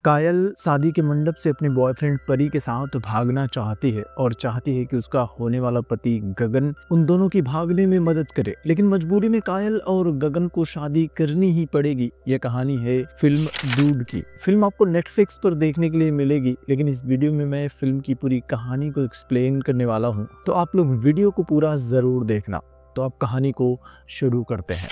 कायल शादी के मंडप से अपने बॉयफ्रेंड परी के साथ भागना चाहती है और चाहती है कि उसका होने वाला पति गगन उन दोनों की भागने में मदद करे, लेकिन मजबूरी में कायल और गगन को शादी करनी ही पड़ेगी। यह कहानी है फिल्म डूड की। फिल्म आपको नेटफ्लिक्स पर देखने के लिए मिलेगी, लेकिन इस वीडियो में मैं फिल्म की पूरी कहानी को एक्सप्लेन करने वाला हूँ, तो आप लोग वीडियो को पूरा जरूर देखना। तो आप कहानी को शुरू करते हैं।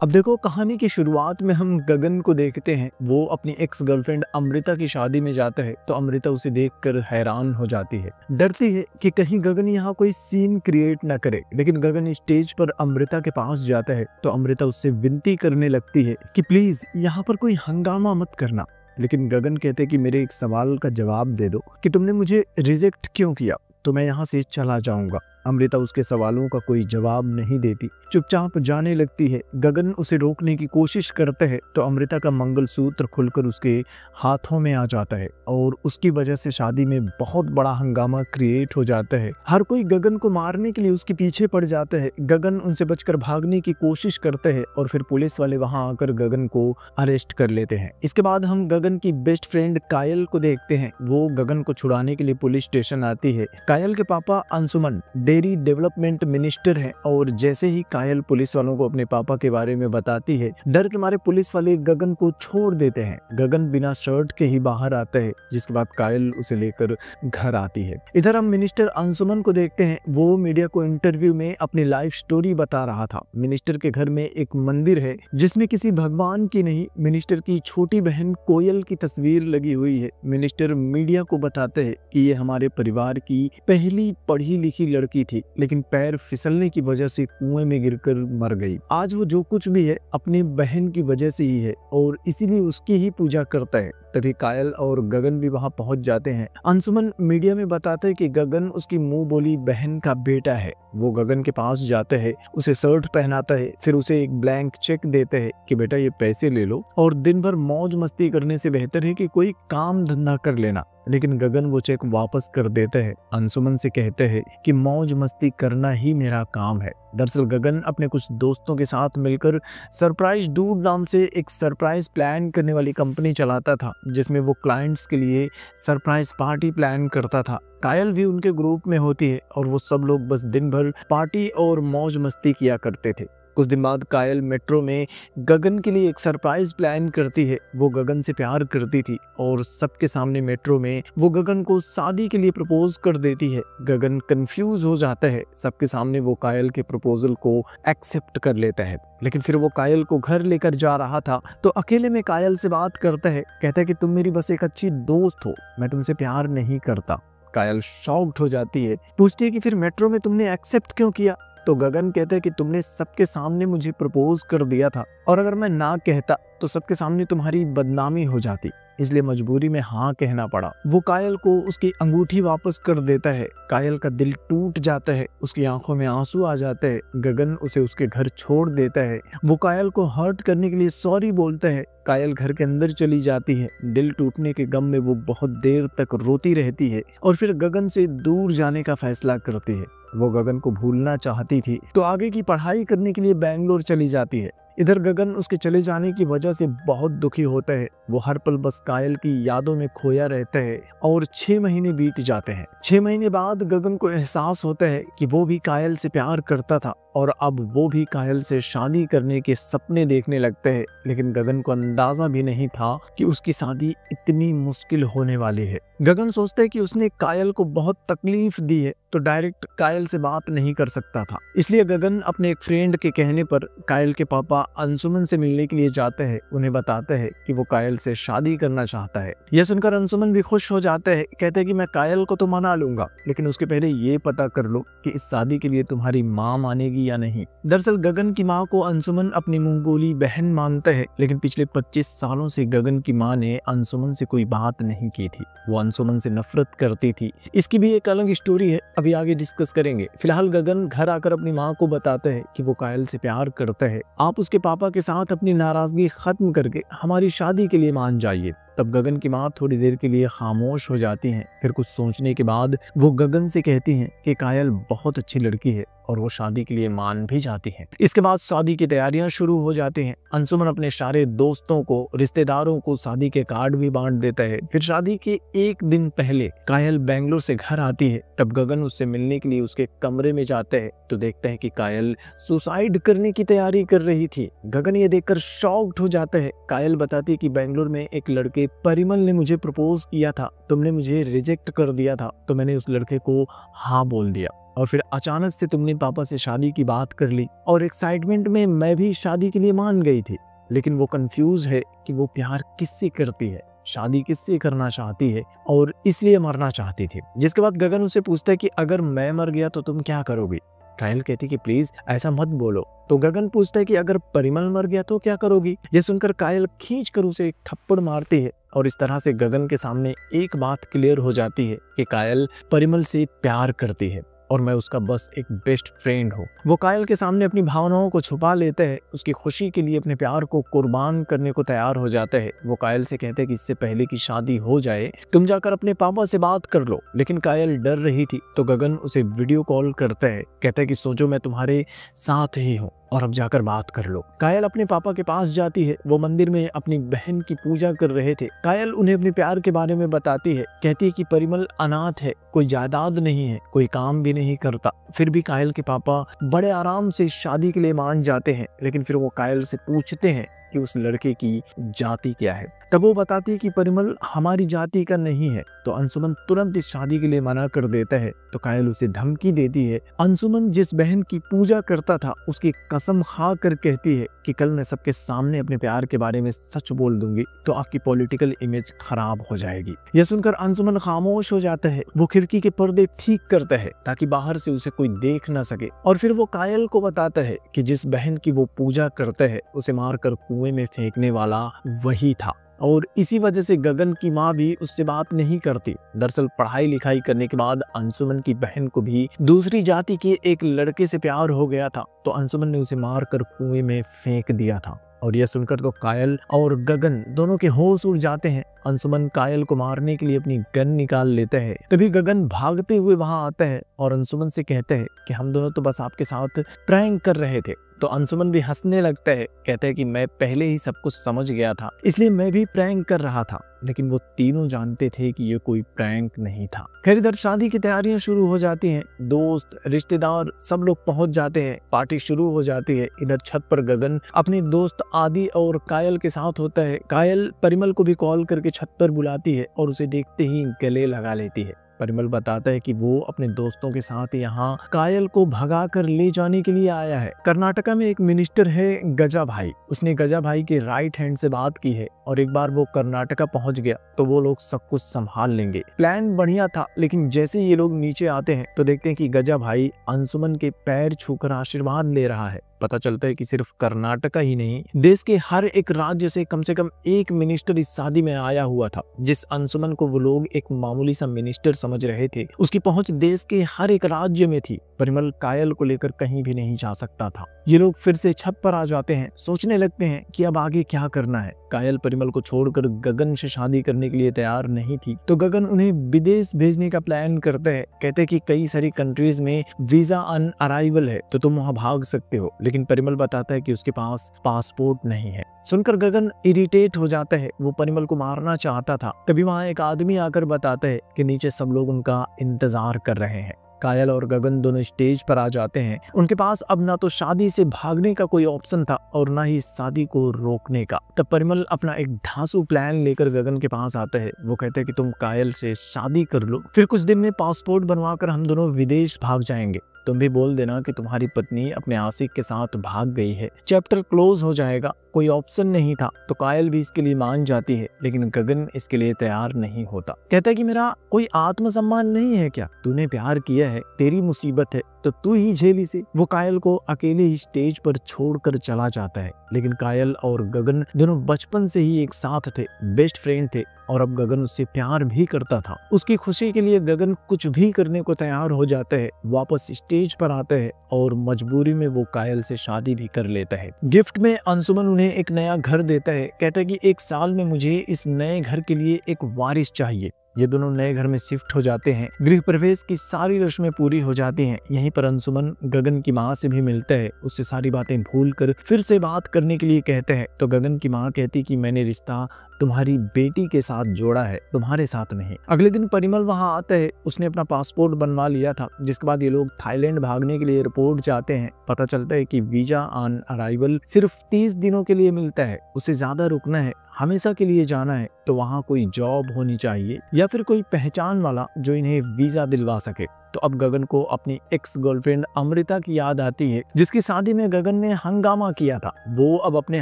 अब देखो, कहानी की शुरुआत में हम गगन को देखते हैं। वो अपनी एक्स गर्लफ्रेंड अमृता की शादी में जाता है तो अमृता उसे देखकर हैरान हो जाती है, डरती है कि कहीं गगन यहाँ कोई सीन क्रिएट ना करे। लेकिन गगन स्टेज पर अमृता के पास जाता है तो अमृता उससे विनती करने लगती है कि प्लीज यहाँ पर कोई हंगामा मत करना। लेकिन गगन कहते कि मेरे एक सवाल का जवाब दे दो कि तुमने मुझे रिजेक्ट क्यों किया, तो मैं यहाँ से चला जाऊंगा। अमृता उसके सवालों का कोई जवाब नहीं देती, चुपचाप जाने लगती है। गगन उसे रोकने की कोशिश करते हैं तो अमृता का मंगलसूत्र खुलकर उसके हाथों में आ जाता है और उसकी वजह से शादी में बहुत बड़ा हंगामा क्रिएट हो जाता है। हर कोई गगन को मारने के लिए उसके पीछे पड़ जाता है। गगन उनसे बचकर भागने की कोशिश करते हैं और फिर पुलिस वाले वहां आकर गगन को अरेस्ट कर लेते हैं। इसके बाद हम गगन की बेस्ट फ्रेंड कायल को देखते हैं। वो गगन को छुड़ाने के लिए पुलिस स्टेशन आती है। कायल के पापा अंशुमन डेयरी डेवलपमेंट मिनिस्टर है और जैसे ही कायल पुलिस वालों को अपने पापा के बारे में बताती है, डर के मारे पुलिस वाले गगन को छोड़ देते हैं। गगन बिना शर्ट के ही बाहर आता है, जिसके बाद कायल उसे लेकर घर आती है। इधर हम मिनिस्टर अंशुमन को देखते हैं। वो मीडिया को इंटरव्यू में अपनी लाइफ स्टोरी बता रहा था। मिनिस्टर के घर में एक मंदिर है जिसमें किसी भगवान की नहीं, मिनिस्टर की छोटी बहन कोयल की तस्वीर लगी हुई है। मिनिस्टर मीडिया को बताते हैं कि ये हमारे परिवार की पहली पढ़ी लिखी लड़की थी, लेकिन पैर फिसलने की वजह से कुएं में गिरकर मर गई। आज वो जो कुछ भी है अपनी बहन की वजह से ही है और इसीलिए उसकी ही पूजा करता है। तभी कायल और गगन भी वहां पहुंच जाते हैं। अंशुमन मीडिया में बताते हैं कि गगन उसकी मुंह बोली बहन का बेटा है। वो गगन के पास जाते हैं, उसे शर्ट पहनाता है, फिर उसे एक ब्लैंक चेक देते हैं कि बेटा ये पैसे ले लो और दिन भर मौज मस्ती करने से बेहतर है कि कोई काम धंधा कर लेना। लेकिन गगन वो चेक वापस कर देते हैं। अंशुमन से कहते हैं कि मौज मस्ती करना ही मेरा काम है। दरअसल गगन अपने कुछ दोस्तों के साथ मिलकर सरप्राइज डूड नाम से एक सरप्राइज प्लान करने वाली कंपनी चलाता था, जिसमें वो क्लाइंट्स के लिए सरप्राइज पार्टी प्लान करता था। कायल भी उनके ग्रुप में होती है और वो सब लोग बस दिन भर पार्टी और मौज मस्ती किया करते थे। कुछ दिन बाद कायल मेट्रो में गगन के लिए एक सरप्राइज प्लान करती है। वो गगन से प्यार करती थी और सबके सामने मेट्रो में वो गगन को शादी के लिए प्रपोज कर देती है। गगन कंफ्यूज हो जाता है। सबके सामने वो कायल के प्रपोजल को एक्सेप्ट कर लेता है, लेकिन फिर वो कायल को घर लेकर जा रहा था तो अकेले में कायल से बात करता है। कहता है कि तुम मेरी बस एक अच्छी दोस्त हो, मैं तुमसे प्यार नहीं करता। कायल शॉक्ड हो जाती है, पूछती है कि फिर मेट्रो में तुमने एक्सेप्ट क्यों किया? तो गगन कहते हैं कि तुमने सबके सामने मुझे प्रपोज कर दिया था और अगर मैं ना कहता तो सबके सामने तुम्हारी बदनामी हो जाती, इसलिए मजबूरी में हाँ कहना पड़ा। वो कायल को उसकी अंगूठी वापस कर देता है। कायल का दिल टूट जाता है, उसकी आंखों में आंसू आ जाते हैं। गगन उसे उसके घर छोड़ देता है। वो कायल को हर्ट करने के लिए सॉरी बोलता है। कायल घर के अंदर चली जाती है। दिल टूटने के गम में वो बहुत देर तक रोती रहती है और फिर गगन से दूर जाने का फैसला करती है। वो गगन को भूलना चाहती थी तो आगे की पढ़ाई करने के लिए बैंगलोर चली जाती है। इधर गगन उसके चले जाने की वजह से बहुत दुखी होता है। वो हर पल बस कायल की यादों में खोया रहता है और 6 महीने बीत जाते हैं। 6 महीने बाद गगन को एहसास होता है कि वो भी कायल से प्यार करता था और अब वो भी कायल से शादी करने के सपने देखने लगते हैं। लेकिन गगन को अंदाजा भी नहीं था कि उसकी शादी इतनी मुश्किल होने वाली है। गगन सोचता है कि उसने कायल को बहुत तकलीफ दी है तो डायरेक्ट कायल से बात नहीं कर सकता था, इसलिए गगन अपने एक फ्रेंड के कहने पर कायल के पापा अंशुमन से मिलने के लिए जाते हैं। उन्हें बताते हैं कि वो कायल से शादी करना चाहता है। यह सुनकर अंशुमन भी खुश हो जाते हैं, कहते हैं कि मैं कायल को तो मना लूंगा, लेकिन उसके पहले ये पता कर लो कि इस शादी के लिए तुम्हारी माँ मानेगी या नहीं। दरअसल गगन की माँ को अंशुमन अपनी मुंह बोली बहन मानता है, लेकिन पिछले 25 सालों से गगन की माँ ने अंशुमन से कोई बात नहीं की थी। वो अंशुमन से नफरत करती थी। इसकी भी एक अलग स्टोरी है, अभी आगे डिस्कस करेंगे। फिलहाल गगन घर आकर अपनी माँ को बताता है कि वो कायल से प्यार करता है। आप उसके पापा के साथ अपनी नाराजगी खत्म करके हमारी शादी के लिए मान जाइए। तब गगन की माँ थोड़ी देर के लिए खामोश हो जाती हैं। फिर कुछ सोचने के बाद वो गगन से कहती हैं कि कायल बहुत अच्छी लड़की है और वो शादी के लिए मान भी जाती है। इसके बाद शादी की तैयारियां शुरू हो जाती हैं। अंशुमन अपने सारे दोस्तों को, रिश्तेदारों को शादी के कार्ड भी बांट देता है। फिर शादी के एक दिन पहले कायल बेंगलोर से घर आती है। तब गगन उससे मिलने के लिए उसके कमरे में जाता है तो देखता है कि कायल सुसाइड करने की तैयारी कर रही थी। गगन ये देखकर शॉक्ड हो जाता है। कायल बताती है कि बेंगलोर में एक लड़के परिमल ने मुझे प्रपोज किया था, तुमने मुझे रिजेक्ट कर दिया था, तो मैंने उस लड़के को हाँ बोल दिया और फिर अचानक से तुमने पापा से शादी की बात कर ली और एक्साइटमेंट में मैं भी शादी के लिए मान गई थी। लेकिन वो कंफ्यूज है कि वो प्यार किससे करती है, शादी किससे करना चाहती है और इसलिए मरना चाहती थी। जिसके बाद गगन उससे पूछता है कि अगर मैं मर गया तो तुम क्या करोगी। कायल कहती कि प्लीज ऐसा मत बोलो। तो गगन पूछता है कि अगर परिमल मर गया तो क्या करोगी। यह सुनकर कायल खींच कर उसे एक थप्पड़ मारती है और इस तरह से गगन के सामने एक बात क्लियर हो जाती है कि कायल परिमल से प्यार करती है और मैं उसका बस एक बेस्ट फ्रेंड हूँ। वो कायल के सामने अपनी भावनाओं को छुपा लेते हैं, उसकी खुशी के लिए अपने प्यार को कुर्बान करने को तैयार हो जाता है। वो कायल से कहते हैं कि इससे पहले कि शादी हो जाए तुम जाकर अपने पापा से बात कर लो। लेकिन कायल डर रही थी तो गगन उसे वीडियो कॉल करता है, कहता है कि सोचो मैं तुम्हारे साथ ही हूँ और अब जाकर बात कर लो। कायल अपने पापा के पास जाती है। वो मंदिर में अपनी बहन की पूजा कर रहे थे। कायल उन्हें अपने प्यार के बारे में बताती है, कहती है कि परिमल अनाथ है, कोई जायदाद नहीं है, कोई काम भी नहीं करता। फिर भी कायल के पापा बड़े आराम से शादी के लिए मान जाते हैं। लेकिन फिर वो कायल से पूछते हैं कि उस लड़के की जाति क्या है। तब वो बताती है कि परिमल हमारी जाति का नहीं है। तो अंशुमन तुरंत इस शादी के लिए मना कर देता है। तो कायल उसे धमकी देती है। अंशुमन जिस बहन की पूजा करता था उसकी कसम खा कर कहती है कि कल मैं सबके सामने अपने प्यार के बारे में सच बोल दूंगी तो आपकी पॉलिटिकल इमेज खराब हो जाएगी। यह सुनकर अंशुमन खामोश हो जाता है। वो खिड़की के पर्दे ठीक करता है ताकि बाहर से उसे कोई देख ना सके और फिर वो कायल को बताता है कि जिस बहन की वो पूजा करता है उसे मारकर कुएं में फेंकने वाला वही था और इसी वजह से गगन की माँ भी उससे बात नहीं करती। दरअसल पढ़ाई लिखाई करने के बाद अंशुमन की बहन को भी दूसरी जाति के एक लड़के से प्यार हो गया था तो अंशुमन ने उसे मारकर कुएं में फेंक दिया था। और यह सुनकर तो कायल और गगन दोनों के होश उड़ जाते हैं। अंशुमन कायल को मारने के लिए अपनी गन निकाल लेता है। तभी गगन भागते हुए वहां आता है और अंशुमन से कहते हैं कि हम दोनों तो बस आपके साथ प्रैंक कर रहे थे। तो अंशुमन भी हंसने लगता है, कहता है कि मैं पहले ही सब कुछ समझ गया था इसलिए मैं भी प्रैंक कर रहा था। लेकिन वो तीनों जानते थे कि ये कोई प्रैंक नहीं था। खैर इधर शादी की तैयारियां शुरू हो जाती हैं। दोस्त, रिश्तेदार सब लोग पहुंच जाते हैं। पार्टी शुरू हो जाती है। इधर छत पर गगन अपने दोस्त आदि और कायल के साथ होता है। कायल परिमल को भी कॉल करके छत पर बुलाती है और उसे देखते ही गले लगा लेती है। परिमल बताता है कि वो अपने दोस्तों के साथ यहाँ कायल को भगा कर ले जाने के लिए आया है। कर्नाटका में एक मिनिस्टर है गजा भाई, उसने गजा भाई के राइट हैंड से बात की है और एक बार वो कर्नाटका पहुंच गया तो वो लोग सब कुछ संभाल लेंगे। प्लान बढ़िया था लेकिन जैसे ये लोग नीचे आते हैं तो देखते हैं कि गजा भाई अंशुमन के पैर छूकर आशीर्वाद ले रहा है। पता चलता है कि सिर्फ कर्नाटका ही नहीं, देश के हर एक राज्य से कम एक मिनिस्टर इस शादी में आया हुआ था। जिस अंशुमन को वो लोग एक मामूली सा मिनिस्टर समझ रहे थे उसकी पहुंच देश के हर एक राज्य में थी। परिमल कायल को लेकर कहीं भी नहीं जा सकता था। ये लोग फिर से छत पर आ जाते हैं, सोचने लगते हैं कि अब आगे क्या करना है। कायल परिमल को छोड़कर गगन से शादी करने के लिए तैयार नहीं थी तो गगन उन्हें विदेश भेजने का प्लान करते हैं। कहते हैं कि कई सारी कंट्रीज में वीजा ऑन अराइवल है तो तुम वहां भाग सकते हो। लेकिन परिमल बताता है कि उसके पास पासपोर्ट नहीं है। सुनकर गगन इरिटेट हो जाता है। वो परिमल को मारना चाहता था। तभी वहां एक आदमी आकर बताता है कि नीचे सब लोग उनका इंतजार कर रहे हैं। कायल और गगन दोनों स्टेज पर आ जाते हैं। उनके पास अब ना तो शादी से भागने का कोई ऑप्शन था और ना ही शादी को रोकने का। तब परिमल अपना एक धांसू प्लान लेकर गगन के पास आता है। वो कहता है कि तुम कायल से शादी कर लो, फिर कुछ दिन में पासपोर्ट बनवाकर हम दोनों विदेश भाग जाएंगे। तुम भी बोल देना कि तुम्हारी पत्नी अपने आशिक के साथ भाग गई है, चैप्टर क्लोज हो जाएगा। कोई ऑप्शन नहीं था तो कायल भी इसके लिए मान जाती है लेकिन गगन इसके लिए तैयार नहीं होता। कहता है कि मेरा कोई आत्मसम्मान नहीं है क्या? तूने प्यार किया है, तेरी मुसीबत है, तो तू ही झेल इसे। वो कायल को अकेले ही स्टेज पर छोड़कर चला जाता है। लेकिन कायल और गगन दोनों बचपन से ही एक साथ थे, बेस्ट फ्रेंड थे, और अब गगन उससे प्यार भी करता था। उसकी खुशी के लिए गगन कुछ भी करने को तैयार हो जाता है, वापस स्टेज पर आता है और मजबूरी में वो कायल से शादी भी कर लेता है। गिफ्ट में अंशुमन उन्हें एक नया घर देता है, कहता है कि 1 साल में मुझे इस नए घर के लिए एक वारिस चाहिए। ये दोनों नए घर में शिफ्ट हो जाते हैं। गृह प्रवेश की सारी रस्में पूरी हो जाती हैं। यहीं पर अंशुमन गगन की माँ से भी मिलता है, उससे सारी बातें भूलकर फिर से बात करने के लिए कहते हैं। तो गगन की माँ कहती कि मैंने रिश्ता तुम्हारी बेटी के साथ जोड़ा है, तुम्हारे साथ नहीं। अगले दिन परिमल वहां आता है, उसने अपना पासपोर्ट बनवा लिया था। जिसके बाद ये लोग थाईलैंड भागने के लिए एयरपोर्ट जाते हैं। पता चलता है कि वीजा ऑन अराइवल सिर्फ 30 दिनों के लिए मिलता है, उससे ज्यादा रुकना है, हमेशा के लिए जाना है तो वहाँ कोई जॉब होनी चाहिए या फिर कोई पहचान वाला जो इन्हें वीजा दिलवा सके। तो अब गगन को अपनी एक्स गर्लफ्रेंड अमृता की याद आती है, जिसकी शादी में गगन ने हंगामा किया था। वो अब अपने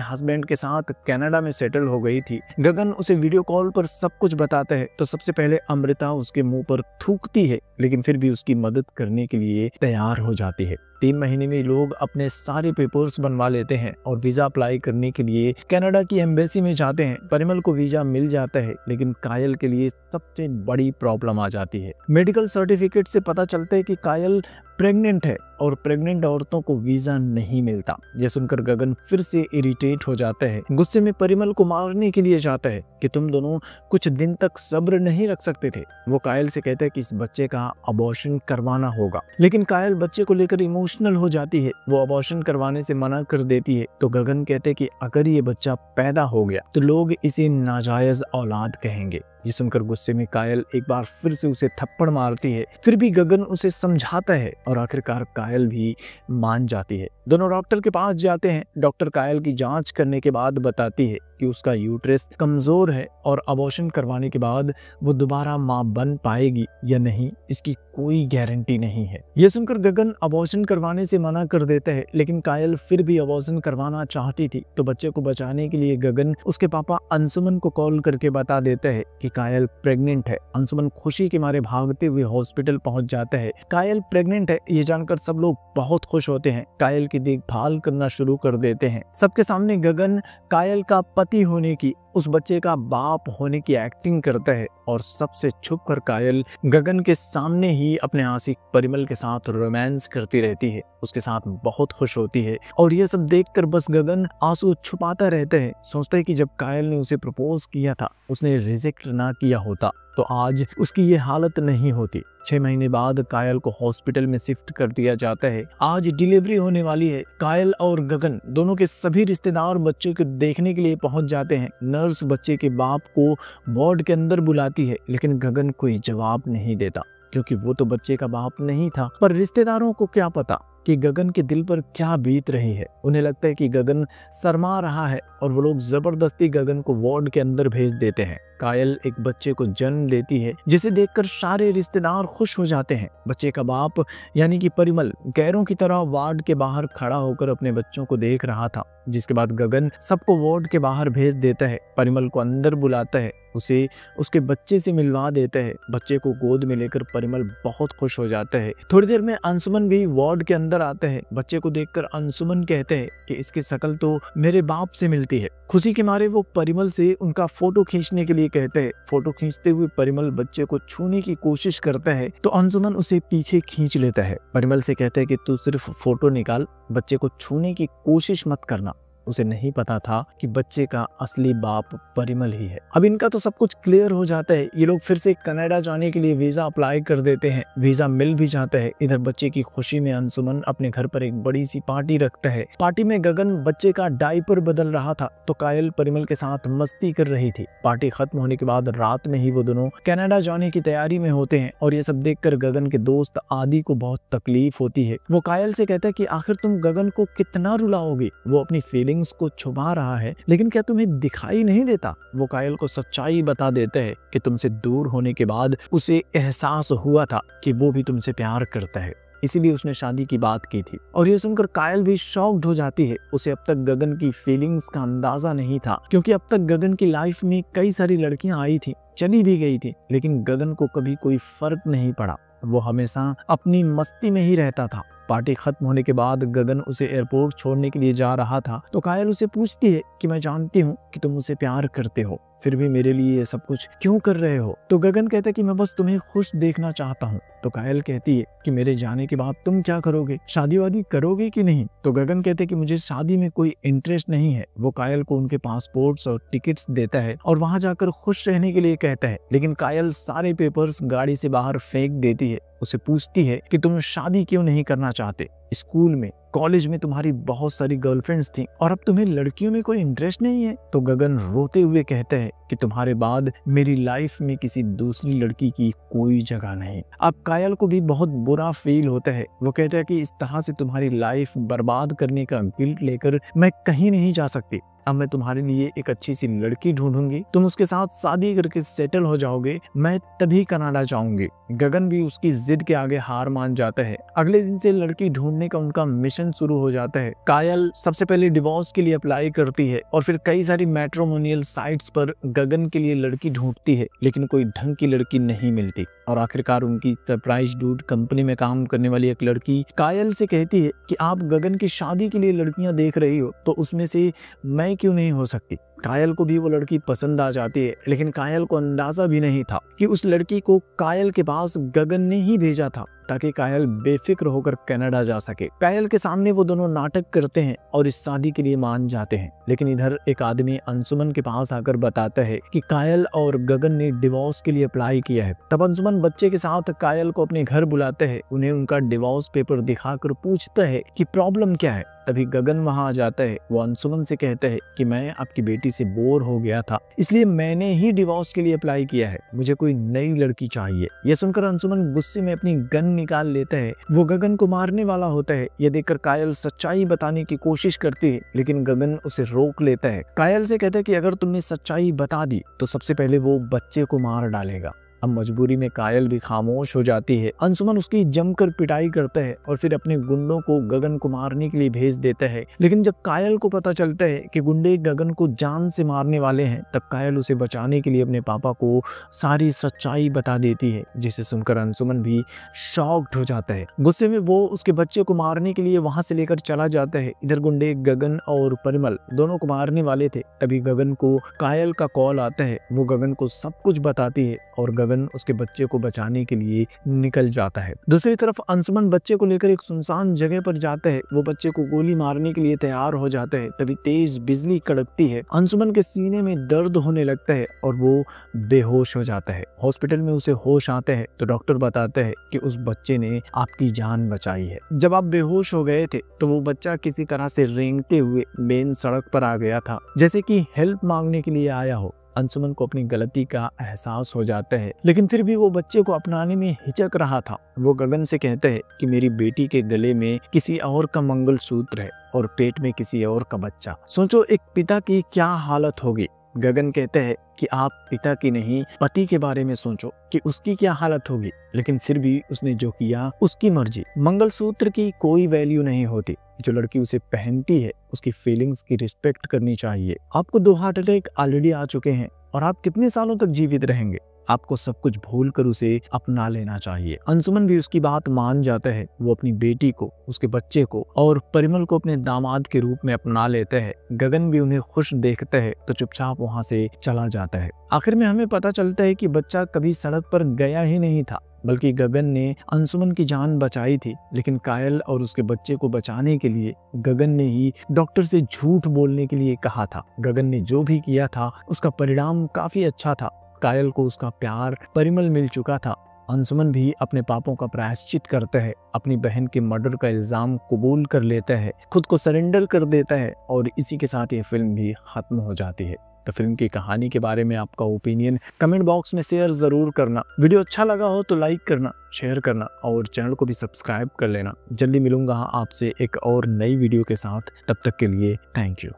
हस्बैंड के साथ कनाडा में सेटल हो गई थी। गगन उसे वीडियो कॉल पर सब कुछ बताता है तो सबसे पहले अमृता उसके मुंह पर थूकती है, लेकिन फिर भी उसकी मदद करने के लिए तैयार हो जाती है। 3 महीने में लोग अपने सारे पेपर्स बनवा लेते हैं और वीजा अप्लाई करने के लिए कनाडा की एम्बेसी में जाते हैं। परिमल को वीजा मिल जाता है, लेकिन कायल के लिए सबसे बड़ी प्रॉब्लम आ जाती है। मेडिकल सर्टिफिकेट से पता चलता है कि कायल प्रेग्नेंट है और प्रेग्नेंट औरतों को वीजा नहीं मिलता। यह सुनकर गगन फिर से इरिटेट हो जाता है, गुस्से में परिमल को मारने के लिए जाता है कि तुम दोनों कुछ दिन तक सब्र नहीं रख सकते थे। वो कायल से कहता है कि इस बच्चे का अबॉर्शन करवाना होगा, लेकिन कायल बच्चे को लेकर इमोशनल हो जाती है। वो अबॉर्शन करवाने से मना कर देती है। तो गगन कहते हैं कि अगर ये बच्चा पैदा हो गया तो लोग इसे नाजायज औलाद कहेंगे। ये सुनकर गुस्से में कायल एक बार फिर से उसे थप्पड़ मारती है। फिर भी गगन उसे समझाता है और आखिरकार कायल भी मान जाती है। दोनों डॉक्टर के पास जाते हैं। डॉक्टर कायल की जांच करने के बाद बताती है कि उसका यूट्रस कमजोर है और अबॉर्शन करवाने के बाद वो दोबारा मां बन पाएगी या नहीं इसकी कोई गारंटी नहीं है। यह सुनकर गगन अबॉर्शन करवाने से मना कर देता है, लेकिन कायल फिर भी अबॉर्शन करवाना चाहती थी। तो बच्चे को बचाने के लिए गगन उसके पापा अंशुमन को कॉल करके बता देता है कि कायल प्रेग्नेंट है। अंशुमन खुशी के मारे भागते हुए हॉस्पिटल पहुंच जाता है। कायल प्रेग्नेंट है ये जानकर सब लोग बहुत खुश होते हैं, कायल की देखभाल करना शुरू कर देते हैं। सबके सामने गगन कायल का पति होने की, उस बच्चे का बाप होने की एक्टिंग करता है और सबसे छुपकर कायल गगन के सामने ही अपने आशिक परिमल के साथ रोमांस करती रहती है, उसके साथ बहुत खुश होती है। और ये सब देखकर बस गगन आंसू छुपाता रहता है। सोचता है कि जब कायल ने उसे प्रपोज किया था उसने रिजेक्ट ना किया होता तो आज उसकी ये हालत नहीं होती। 6 महीने बाद कायल को हॉस्पिटल में शिफ्ट कर दिया जाता है। आज डिलीवरी होने वाली है। कायल और गगन दोनों के सभी रिश्तेदार बच्चे को देखने के लिए पहुंच जाते हैं। नर्स बच्चे के बाप को वार्ड के अंदर बुलाती है, लेकिन गगन कोई जवाब नहीं देता क्योंकि वो तो बच्चे का बाप नहीं था। पर रिश्तेदारों को क्या पता कि गगन के दिल पर क्या बीत रही है। उन्हें लगता है कि गगन शर्मा रहा है और वो लोग जबरदस्ती गगन को वार्ड के अंदर भेज देते हैं। कायल एक बच्चे को जन्म लेती है, जिसे देखकर सारे रिश्तेदार खुश हो जाते हैं। बच्चे का बाप यानी कि परिमल गैरों की तरह वार्ड के बाहर खड़ा होकर अपने बच्चों को देख रहा था। जिसके बाद गगन सबको वार्ड के बाहर भेज देता है, परिमल को अंदर बुलाता है, उसे उसके बच्चे से मिलवा देता है। बच्चे को गोद में लेकर परिमल बहुत खुश हो जाता है। थोड़ी देर में अंशुमन भी वार्ड के अंदर आता है। बच्चे को देखकर अंशुमन कहते हैं कि इसकी शक्ल तो मेरे बाप से मिलती है। खुशी के मारे वो परिमल से उनका फोटो खींचने के लिए कहते हैं। फोटो खींचते हुए परिमल बच्चे को छूने की कोशिश करता है तो अंशुमन उसे पीछे खींच लेता है। परिमल से कहता है कि तू सिर्फ फोटो निकाल, बच्चे को छूने की कोशिश मत करना। उसे नहीं पता था कि बच्चे का असली बाप परिमल ही है। अब इनका तो सब कुछ क्लियर हो जाता है। ये लोग फिर से कनाडा जाने के लिए वीजा अप्लाई कर देते हैं। वीजा मिल भी जाता है। इधर बच्चे की खुशी में अंशुमन अपने घर पर एक बड़ी सी पार्टी रखता है। पार्टी में गगन बच्चे का डायपर बदल रहा था तो कायल परिमल के साथ मस्ती कर रही थी। पार्टी खत्म होने के बाद रात में ही वो दोनों कनाडा जाने की तैयारी में होते हैं और ये सब देखकर गगन के दोस्त आदि को बहुत तकलीफ होती है। वो कायल से कहता है कि आखिर तुम गगन को कितना रुलाओगे, वो अपनी फीलिंग को छुपा रहा है, लेकिन क्या तुम्हें दिखाई नहीं देता। वो कायल को सच्चाई बता देता है कि तुमसे दूर होने के बाद उसे एहसास हुआ था कि वो भी तुमसे प्यार करता है, इसीलिए उसने शादी की बात की थी। और ये सुनकर कायल भी शॉक्ड हो जाती है। उसे अब तक गगन की फीलिंग्स का अंदाजा नहीं था, क्योंकि अब तक गगन की लाइफ में कई सारी लड़कियां आई थी, चली भी गई थी, लेकिन गगन को कभी कोई फर्क नहीं पड़ा। वो हमेशा अपनी मस्ती में ही रहता था। पार्टी खत्म होने के बाद गगन उसे एयरपोर्ट छोड़ने के लिए जा रहा था तो कायल उसे पूछती है कि मैं जानती हूँ कि तुम मुझसे प्यार करते हो, फिर भी मेरे लिए ये सब कुछ क्यों कर रहे हो? तो गगन कहता है कि मैं बस तुम्हें खुश देखना चाहता हूँ। तो कायल कहती है कि मेरे जाने के बाद तुम क्या करोगे, शादी वादी करोगे कि नहीं? तो गगन कहते हैं कि मुझे शादी में कोई इंटरेस्ट नहीं है। वो कायल को उनके पासपोर्ट्स और टिकट्स देता है और वहां जाकर खुश रहने के लिए कहता है, लेकिन कायल सारे पेपर्स गाड़ी से बाहर फेंक देती है। उसे पूछती है कि तुम शादी क्यों नहीं करना चाहते? स्कूल में, कॉलेज में तुम्हारी बहुत सारी गर्लफ्रेंड्स थी और अब तुम्हें लड़कियों में कोई इंटरेस्ट नहीं है? तो गगन रोते हुए कहता है कि तुम्हारे बाद मेरी लाइफ में किसी दूसरी लड़की की कोई जगह नहीं। अब कायल को भी बहुत बुरा फील होता है। वो कहता है कि इस तरह से तुम्हारी लाइफ बर्बाद करने का गिल्ट लेकर मैं कहीं नहीं जा सकती। अब मैं तुम्हारे लिए एक अच्छी सी लड़की ढूंढूंगी, तुम उसके साथ शादी करके सेटल हो जाओगे, मैं तभी कनाडा जाऊंगी। गगन भी उसकी जिद के आगे हार मान जाता है। अगले दिन से लड़की ढूंढने का उनका मिशन शुरू हो जाता है। कायल सबसे पहले डिवोर्स के लिए अप्लाई करती है और फिर कई सारी मैट्रिमोनियल साइट्स पर गगन के लिए लड़की ढूंढती है, लेकिन कोई ढंग की लड़की नहीं मिलती। और आखिरकार उनकी सरप्राइज डूड कंपनी में काम करने वाली एक लड़की कायल से कहती है कि आप गगन की शादी के लिए लड़कियां देख रही हो तो उसमें से मैं क्यों नहीं हो सकती? कायल को भी वो लड़की पसंद आ जाती है, लेकिन कायल को अंदाजा भी नहीं था कि उस लड़की को कायल के पास गगन ने ही भेजा था ताकि कायल बेफिक्र होकर कनाडा जा सके। कायल के सामने वो दोनों नाटक करते हैं और इस शादी के लिए मान जाते हैं। लेकिन इधर एक आदमी अंशुमन के पास आकर बताता है कि कायल और गगन ने डिवोर्स के लिए अप्लाई किया है। तब अंशुमन बच्चे के साथ कायल को अपने घर बुलाते हैं, उन्हें उनका डिवोर्स पेपर दिखाकर पूछता है कि प्रॉब्लम क्या है। तभी गगन वहां आ जाता है। वो अंशुमन से कहता है कि मैं आपकी बेटी से बोर हो गया था, इसलिए मैंने ही डिवोर्स के लिए अप्लाई किया है, मुझे कोई नई लड़की चाहिए। यह सुनकर अंशुमन गुस्से में अपनी गन निकाल लेता है। वो गगन को मारने वाला होता है। यह देखकर कायल सच्चाई बताने की कोशिश करती है, लेकिन गगन उसे रोक लेता है। कायल से कहता है कि अगर तुमने सच्चाई बता दी तो सबसे पहले वो बच्चे को मार डालेगा। अब मजबूरी में कायल भी खामोश हो जाती है। अंशुमन उसकी जमकर पिटाई करता है और फिर अपने गुंडों को गगन को मारने के लिए भेज देता है। लेकिन जब कायल को पता चलता है कि गुंडे गगन को जान से मारने वाले हैं, तब कायल उसे बचाने के लिए अपने पापा को सारी सच्चाई बता देती है, जिसे सुनकर अंशुमन भी शॉक्ड हो जाता है। गुस्से में वो उसके बच्चे को मारने के लिए वहां से लेकर चला जाता है। इधर गुंडे गगन और परिमल दोनों को मारने वाले थे। तभी गगन को कायल का कॉल आता है। वो गगन को सब कुछ बताती है और गगन उसके बच्चे को बचाने के लिए निकल जाता है। दूसरी तरफ अंशुमन बच्चे को लेकर एक सुनसान जगह पर जाता है। वो बच्चे को गोली मारने के लिए तैयार हो जाता है। तभी तेज बिजली कड़कती है। अंशुमन के सीने में दर्द होने लगता है और वो बेहोश हो जाता है। हॉस्पिटल में उसे होश आता है तो डॉक्टर बताता है कि उस बच्चे ने आपकी जान बचाई है। जब आप बेहोश हो गए थे तो वो बच्चा किसी तरह से रेंगते हुए मेन सड़क पर आ गया था, जैसे कि हेल्प मांगने के लिए आया हो। अंशुमन को अपनी गलती का एहसास हो जाता है, लेकिन फिर भी वो बच्चे को अपनाने में हिचक रहा था। वो गगन से कहता है कि मेरी बेटी के गले में किसी और का मंगलसूत्र है और पेट में किसी और का बच्चा। सोचो एक पिता की क्या हालत होगी। गगन कहते हैं कि आप पिता की नहीं पति के बारे में सोचो कि उसकी क्या हालत होगी। लेकिन फिर भी उसने जो किया उसकी मर्जी। मंगलसूत्र की कोई वैल्यू नहीं होती। जो लड़की उसे पहनती है उसकी फीलिंग्स की रिस्पेक्ट करनी चाहिए। आपको 2 हार्ट अटैक ऑलरेडी आ चुके हैं और आप कितने सालों तक जीवित रहेंगे? आपको सब कुछ भूल कर उसे अपना लेना चाहिए। अंशुमन भी उसकी बात मान जाता है। वो अपनी बेटी को, उसके बच्चे को और परिमल को अपने दामाद के रूप में अपना लेता है। गगन भी उन्हें खुश देखता है तो चुपचाप वहां से चला जाता है। आखिर में हमें पता चलता है कि बच्चा कभी सड़क पर गया ही नहीं था, बल्कि गगन ने अंशुमन की जान बचाई थी। लेकिन कायल और उसके बच्चे को बचाने के लिए गगन ने ही डॉक्टर से झूठ बोलने के लिए कहा था। गगन ने जो भी किया था उसका परिणाम काफी अच्छा था। कायल को उसका प्यार परिमल मिल चुका था। अंशुमन भी अपने पापों का प्रायश्चित करता है, अपनी बहन के मर्डर का इल्जाम कबूल कर लेता है, खुद को सरेंडर कर देता है और इसी के साथ ये फिल्म भी खत्म हो जाती है। तो फिल्म की कहानी के बारे में आपका ओपिनियन कमेंट बॉक्स में शेयर जरूर करना। वीडियो अच्छा लगा हो तो लाइक करना, शेयर करना और चैनल को भी सब्सक्राइब कर लेना। जल्दी मिलूंगा आपसे एक और नई वीडियो के साथ। तब तक के लिए थैंक यू।